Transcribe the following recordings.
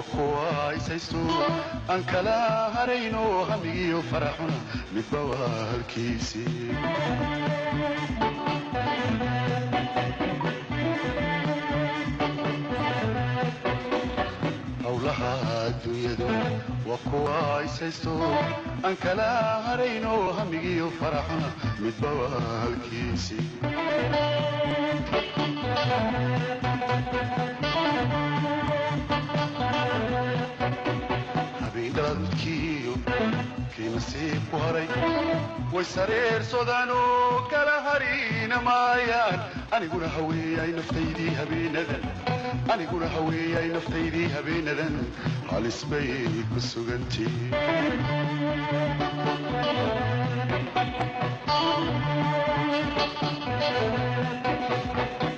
وقوى سيسو أنكلا هرينو همي وفرحنا متبوها الكيسي أولها الدنيا وقوى سيسو أنكلا هرينو همي وفرحنا متبوها الكيسي habeenkii kii nasiib ku haray way sareer sodano kala harina maayaan aniguna haweeyay naftaydii habeenadan aniguna haweeyay naftaydii habeenadan halis bay ku sugantii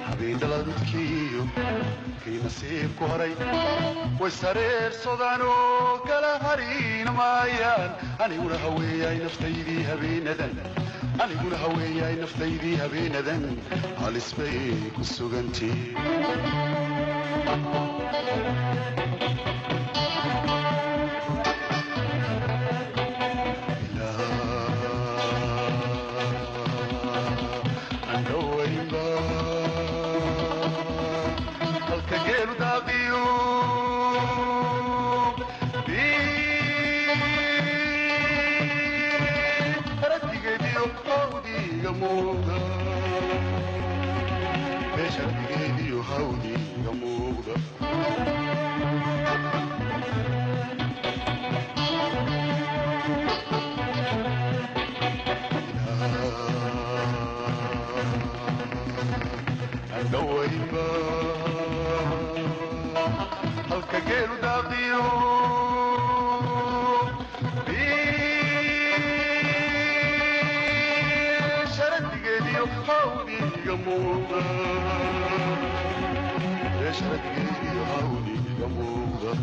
habeenkii kii nasiib ku haray way sareer sodano kala harina maayaan aniguna haweeyay naftaydii habeenadan aniguna haweeyay naftaydii habeenadan halis bay ku sugantii هودي يموضة الدوين با هلك جيلو داقيو شرد جيليو هودي يموضة شرد جيليو هودي يموضة